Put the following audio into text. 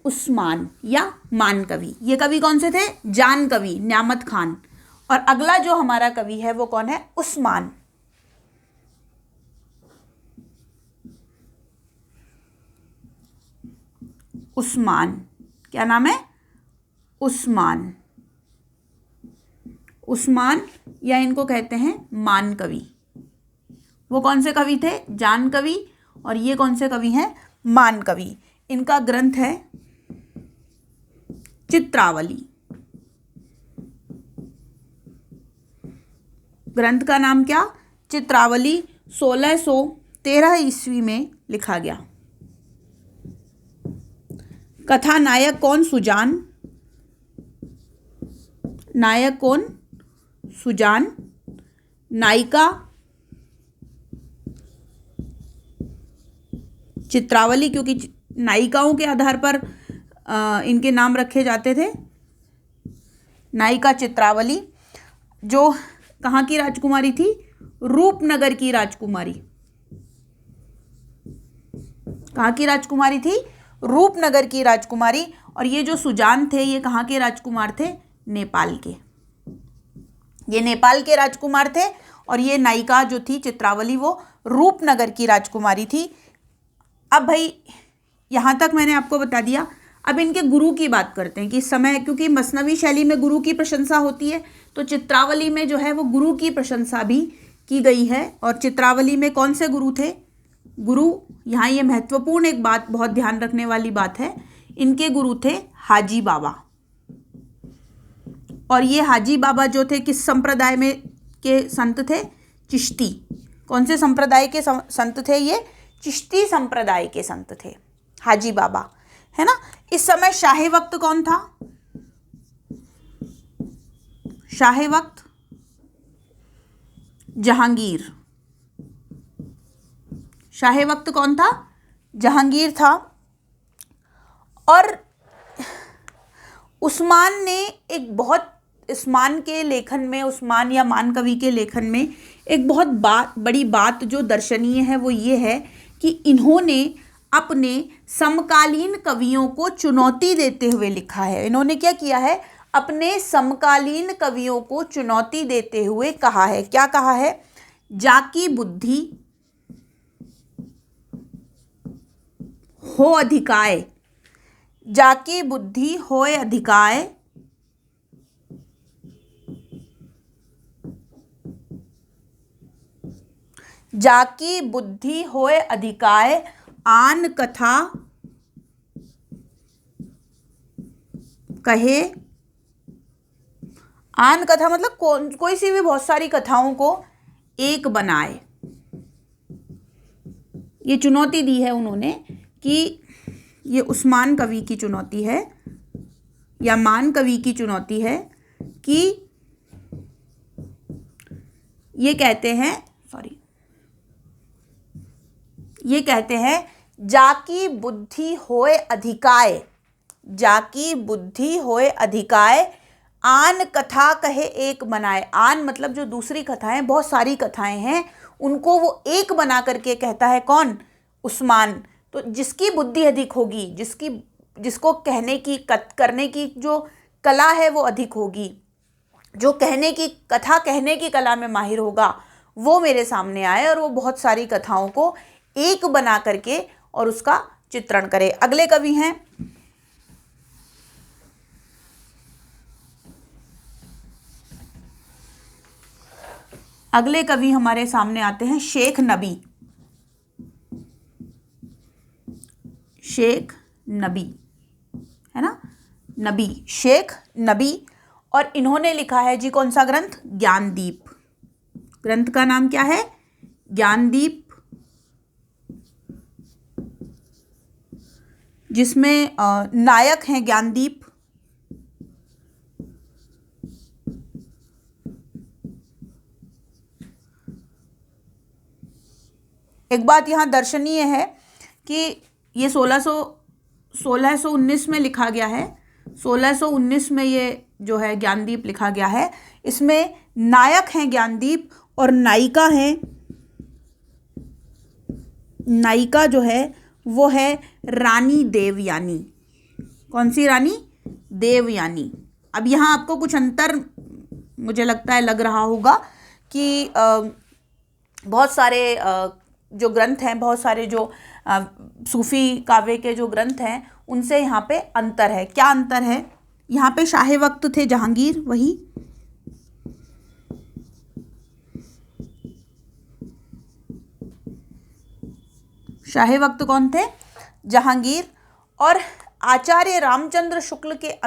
उस्मान या मान कवि। ये कवि कौन से थे? जान कवि न्यामत खान। और अगला जो हमारा कवि है वो कौन है? उस्मान। उस्मान, क्या नाम है? उस्मान। उस्मान या इनको कहते हैं मान कवि। वो कौन से कवि थे? जान कवि। और ये कौन से कवि हैं? मान कवि। इनका ग्रंथ है चित्रावली। ग्रंथ का नाम क्या? चित्रावली। 1613 ईस्वी में लिखा गया। कथा नायक कौन? सुजान। नायक कौन? सुजान। नायिका चित्रावली, क्योंकि नायिकाओं के आधार पर इनके नाम रखे जाते थे। नायिका चित्रावली, जो कहाँ की राजकुमारी थी? रूपनगर की राजकुमारी। कहाँ की राजकुमारी थी? रूपनगर की राजकुमारी। और ये जो सुजान थे ये कहाँ के राजकुमार थे? नेपाल के। ये नेपाल के राजकुमार थे। और ये नायिका जो थी चित्रावली वो रूपनगर की राजकुमारी थी। अब भाई यहाँ तक मैंने आपको बता दिया। अब इनके गुरु की बात करते हैं कि समय, क्योंकि मसनवी शैली में गुरु की प्रशंसा होती है, तो चित्रावली में जो है वो गुरु की प्रशंसा भी की गई है। और चित्रावली में कौन से गुरु थे? गुरु, यहाँ ये महत्वपूर्ण एक बात, बहुत ध्यान रखने वाली बात है, इनके गुरु थे हाजी बाबा। और ये हाजी बाबा जो थे किस संप्रदाय में के संत थे? चिश्ती। कौन से संप्रदाय के संत थे ये? चिश्ती संप्रदाय के संत थे हाजी बाबा, है ना। इस समय शाही वक्त कौन था? शाही वक्त जहांगीर। शाही वक्त कौन था? जहांगीर था। और उस्मान ने एक बहुत, उस्मान के लेखन में, उस्मान या मान कवि के लेखन में एक बहुत बड़ी बात जो दर्शनीय है वो ये है कि इन्होंने अपने समकालीन कवियों को चुनौती देते हुए लिखा है। इन्होंने क्या किया है? अपने समकालीन कवियों को चुनौती देते हुए कहा है। क्या कहा है? जाकी बुद्धि हो अधिकाय। जाकी बुद्धि होय अधिकाय। जाकी बुद्धि होय अधिकाय आन कथा कहे। आन कथा मतलब कोई सी भी बहुत सारी कथाओं को एक बनाए। ये चुनौती दी है उन्होंने कि ये उस्मान कवि की चुनौती है या मान कवि की चुनौती है कि ये कहते हैं, ये कहते हैं जाकी बुद्धि होय अधिकाय। जाकी बुद्धि होय अधिकाय आन कथा कहे एक बनाए। आन मतलब जो दूसरी कथाएं, बहुत सारी कथाएं हैं, उनको वो एक बना करके कहता है। कौन? उस्मान। तो जिसकी बुद्धि अधिक होगी, जिसको कहने की, करने की जो कला है वो अधिक होगी, जो कहने की, कथा कहने की कला में माहिर होगा, वो मेरे सामने आए और वो बहुत सारी कथाओं को एक बना करके और उसका चित्रण करे। अगले कवि हैं अगले कवि हमारे सामने आते हैं शेख नबी। शेख नबी, है ना, नबी, शेख नबी। और इन्होंने लिखा है जी कौन सा ग्रंथ? ज्ञानदीप। ग्रंथ का नाम क्या है? ज्ञानदीप, जिसमें नायक हैं ज्ञानदीप। एक बात यहाँ दर्शनीय है कि ये 1619 में लिखा गया है। 1619 में ये जो है ज्ञानदीप लिखा गया है। इसमें नायक हैं ज्ञानदीप और नायिका है, नायिका जो है वो है रानी देवयानी। कौन सी रानी? देवयानी। अब यहाँ आपको कुछ अंतर मुझे लगता है लग रहा होगा कि बहुत सारे जो ग्रंथ हैं, बहुत सारे जो सूफी काव्य के जो ग्रंथ हैं उनसे यहाँ पे अंतर है। क्या अंतर है? यहाँ पे शाहे वक्त थे जहांगीर, वही शाहे वक्त कौन थे? जहांगीर। और आचार्य रामचंद्र शुक्ल के